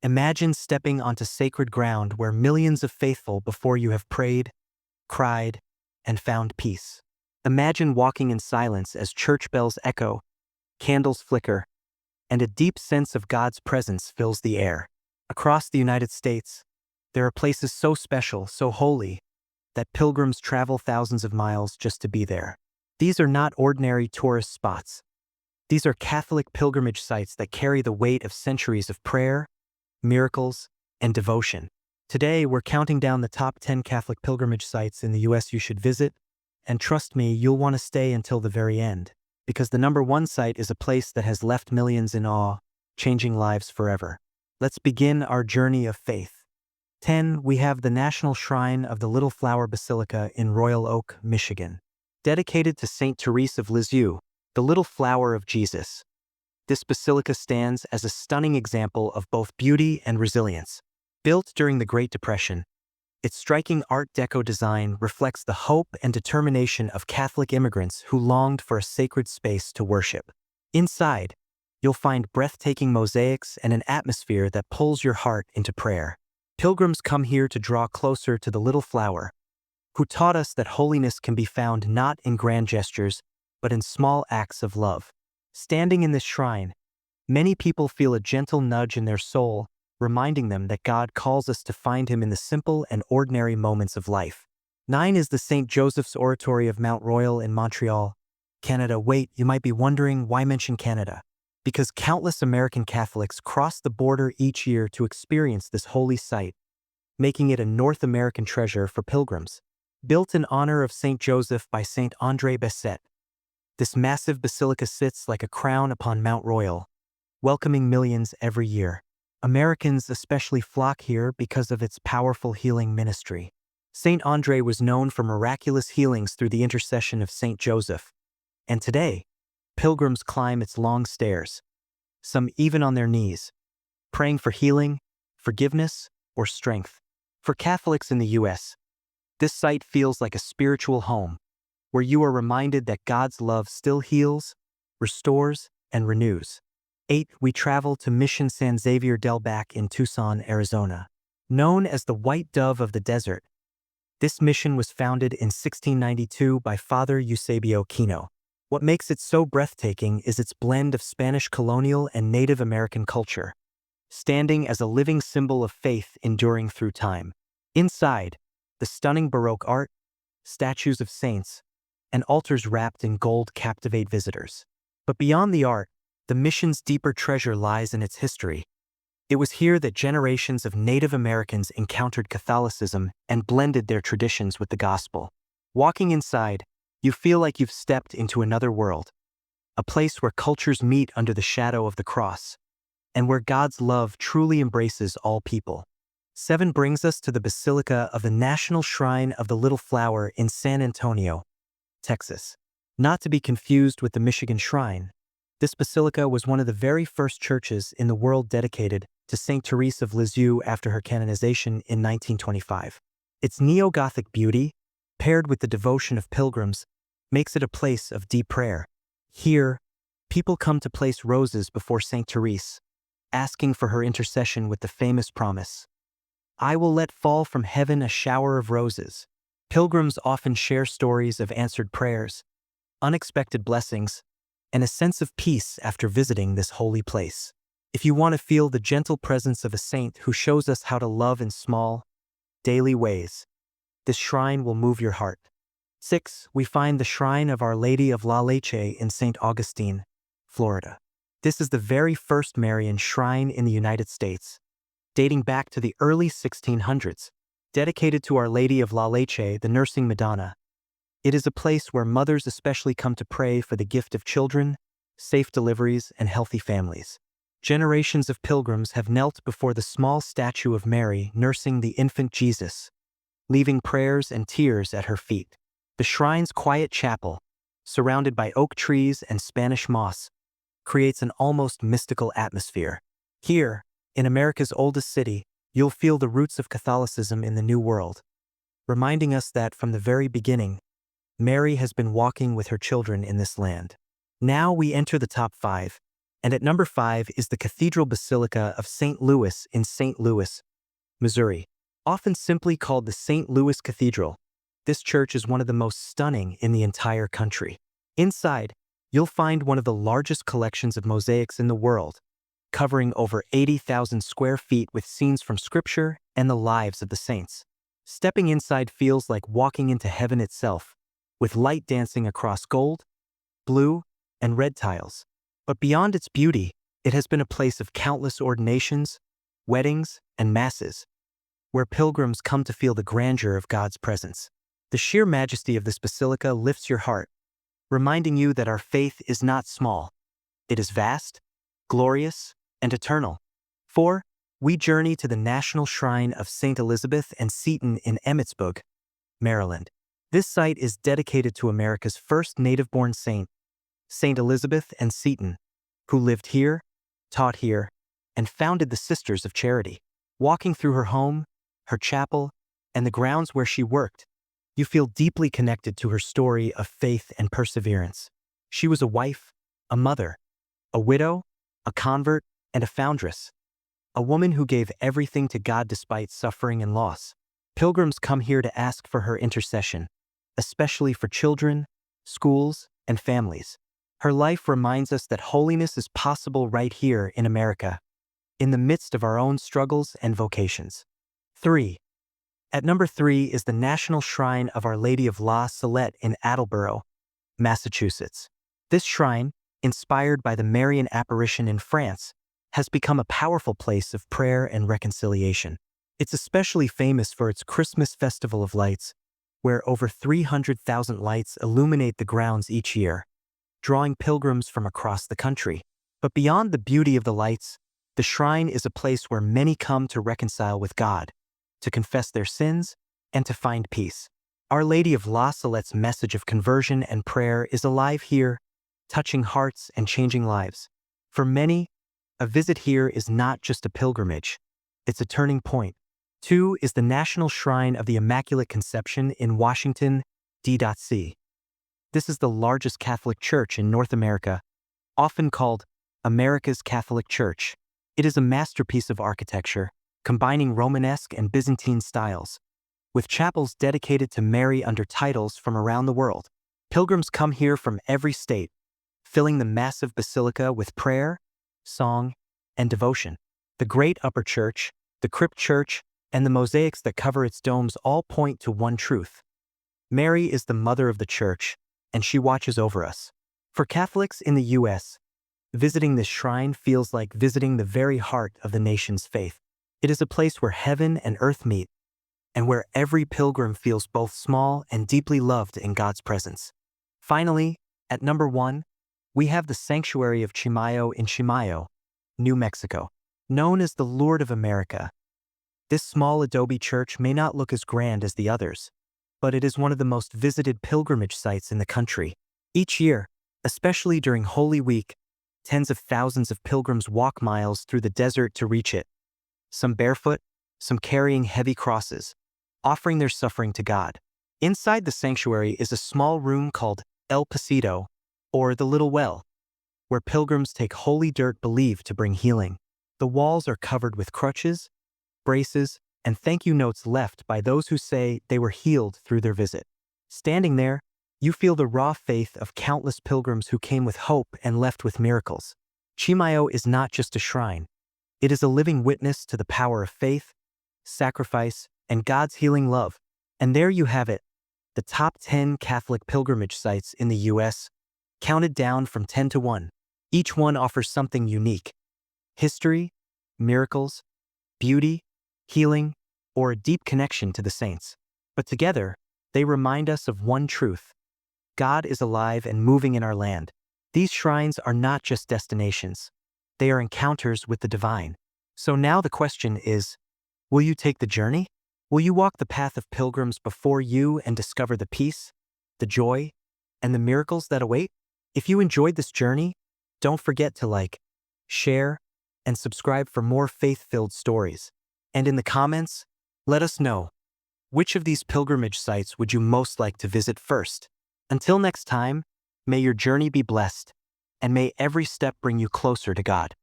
Imagine stepping onto sacred ground where millions of faithful before you have prayed, cried, and found peace. Imagine walking in silence as church bells echo, candles flicker, and a deep sense of God's presence fills the air. Across the United States, there are places so special, so holy, that pilgrims travel thousands of miles just to be there. These are not ordinary tourist spots. These are Catholic pilgrimage sites that carry the weight of centuries of prayer, miracles, and devotion. Today, we're counting down the top 10 Catholic pilgrimage sites in the US you should visit, and trust me, you'll want to stay until the very end, because the number one site is a place that has left millions in awe, changing lives forever. Let's begin our journey of faith. 10. We have the National Shrine of the Little Flower Basilica in Royal Oak, Michigan. Dedicated to Saint Therese of Lisieux, the Little Flower of Jesus. This basilica stands as a stunning example of both beauty and resilience. Built during the Great Depression, its striking Art Deco design reflects the hope and determination of Catholic immigrants who longed for a sacred space to worship. Inside, you'll find breathtaking mosaics and an atmosphere that pulls your heart into prayer. Pilgrims come here to draw closer to the Little Flower, who taught us that holiness can be found not in grand gestures, but in small acts of love. Standing in this shrine, many people feel a gentle nudge in their soul, reminding them that God calls us to find Him in the simple and ordinary moments of life. 9 is the St. Joseph's Oratory of Mount Royal in Montreal, Canada. Wait, you might be wondering, why mention Canada? Because countless American Catholics cross the border each year to experience this holy site, making it a North American treasure for pilgrims. Built in honor of St. Joseph by St. André Bessette, this massive basilica sits like a crown upon Mount Royal, welcoming millions every year. Americans especially flock here because of its powerful healing ministry. St. André was known for miraculous healings through the intercession of St. Joseph, and today, pilgrims climb its long stairs, some even on their knees, praying for healing, forgiveness, or strength. For Catholics in the U.S., this site feels like a spiritual home, where you are reminded that God's love still heals, restores, and renews. 8. We travel to Mission San Xavier del Bac in Tucson, Arizona. Known as the White Dove of the Desert, this mission was founded in 1692 by Father Eusebio Kino. What makes it so breathtaking is its blend of Spanish colonial and Native American culture, standing as a living symbol of faith enduring through time. Inside, the stunning Baroque art, statues of saints, and altars wrapped in gold captivate visitors. But beyond the art, the mission's deeper treasure lies in its history. It was here that generations of Native Americans encountered Catholicism and blended their traditions with the gospel. Walking inside, you feel like you've stepped into another world, a place where cultures meet under the shadow of the cross, and where God's love truly embraces all people. 7 brings us to the Basilica of the National Shrine of the Little Flower in San Antonio, Texas. Not to be confused with the Michigan Shrine, this basilica was one of the very first churches in the world dedicated to Saint Therese of Lisieux after her canonization in 1925. Its neo-Gothic beauty, paired with the devotion of pilgrims, makes it a place of deep prayer. Here, people come to place roses before Saint Therese, asking for her intercession with the famous promise, "I will let fall from heaven a shower of roses." Pilgrims often share stories of answered prayers, unexpected blessings, and a sense of peace after visiting this holy place. If you want to feel the gentle presence of a saint who shows us how to love in small, daily ways, this shrine will move your heart. 6. We find the Shrine of Our Lady of La Leche in St. Augustine, Florida. This is the very first Marian shrine in the United States, dating back to the early 1600s. Dedicated to Our Lady of La Leche, the nursing Madonna, it is a place where mothers especially come to pray for the gift of children, safe deliveries, and healthy families. Generations of pilgrims have knelt before the small statue of Mary nursing the infant Jesus, leaving prayers and tears at her feet. The shrine's quiet chapel, surrounded by oak trees and Spanish moss, creates an almost mystical atmosphere. Here, in America's oldest city, you'll feel the roots of Catholicism in the New World, reminding us that from the very beginning, Mary has been walking with her children in this land. Now we enter the top 5, And at number 5 is the Cathedral Basilica of St. Louis in St. Louis, Missouri. Often simply called the St. Louis Cathedral, this church is one of the most stunning in the entire country. Inside, you'll find one of the largest collections of mosaics in the world, covering over 80,000 square feet with scenes from Scripture and the lives of the saints. Stepping inside feels like walking into heaven itself, with light dancing across gold, blue, and red tiles. But beyond its beauty, it has been a place of countless ordinations, weddings, and masses, where pilgrims come to feel the grandeur of God's presence. The sheer majesty of this basilica lifts your heart, reminding you that our faith is not small. It is vast, glorious, and eternal. 4. We journey to the National Shrine of St. Elizabeth and Seton in Emmitsburg, Maryland. This site is dedicated to America's first native-born saint, St. Elizabeth and Seton, who lived here, taught here, and founded the Sisters of Charity. Walking through her home, her chapel, and the grounds where she worked, you feel deeply connected to her story of faith and perseverance. She was a wife, a mother, a widow, a convert, and a foundress. A woman who gave everything to God despite suffering and loss. Pilgrims come here to ask for her intercession, especially for children, schools, and families. Her life reminds us that holiness is possible right here in America, in the midst of our own struggles and vocations. 3. At number 3 is the National Shrine of Our Lady of La Salette in Attleboro, Massachusetts. This shrine, inspired by the Marian apparition in France, has become a powerful place of prayer and reconciliation. It's especially famous for its Christmas Festival of Lights, where over 300,000 lights illuminate the grounds each year, drawing pilgrims from across the country. But beyond the beauty of the lights, the shrine is a place where many come to reconcile with God, to confess their sins, and to find peace. Our Lady of La Salette's message of conversion and prayer is alive here, touching hearts and changing lives. For many, a visit here is not just a pilgrimage, it's a turning point. 2 is the National Shrine of the Immaculate Conception in Washington, D.C. This is the largest Catholic church in North America, often called America's Catholic Church. It is a masterpiece of architecture, combining Romanesque and Byzantine styles, with chapels dedicated to Mary under titles from around the world. Pilgrims come here from every state, filling the massive basilica with prayer, song, and devotion. The great upper church, the crypt church, and the mosaics that cover its domes all point to one truth. Mary is the mother of the church, and she watches over us. For Catholics in the U.S., visiting this shrine feels like visiting the very heart of the nation's faith. It is a place where heaven and earth meet, and where every pilgrim feels both small and deeply loved in God's presence. Finally, at number 1, we have the Sanctuary of Chimayo in Chimayo, New Mexico. Known as the Lord of America, this small adobe church may not look as grand as the others, but it is one of the most visited pilgrimage sites in the country. Each year, especially during Holy Week, tens of thousands of pilgrims walk miles through the desert to reach it, some barefoot, some carrying heavy crosses, offering their suffering to God. Inside the sanctuary is a small room called El Pasito, or the Little Well, where pilgrims take holy dirt believed to bring healing. The walls are covered with crutches, braces, and thank you notes left by those who say they were healed through their visit. Standing there, you feel the raw faith of countless pilgrims who came with hope and left with miracles. Chimayo is not just a shrine. It is a living witness to the power of faith, sacrifice, and God's healing love. And there you have it, the top 10 Catholic pilgrimage sites in the U.S., counted down from 10 to 1. Each one offers something unique: history, miracles, beauty, healing, or a deep connection to the saints. But together, they remind us of one truth: God is alive and moving in our land. These shrines are not just destinations. They are encounters with the divine. So now the question is, will you take the journey? Will you walk the path of pilgrims before you and discover the peace, the joy, and the miracles that await? If you enjoyed this journey, don't forget to like, share, and subscribe for more faith-filled stories. And in the comments, let us know, which of these pilgrimage sites would you most like to visit first? Until next time, may your journey be blessed, and may every step bring you closer to God.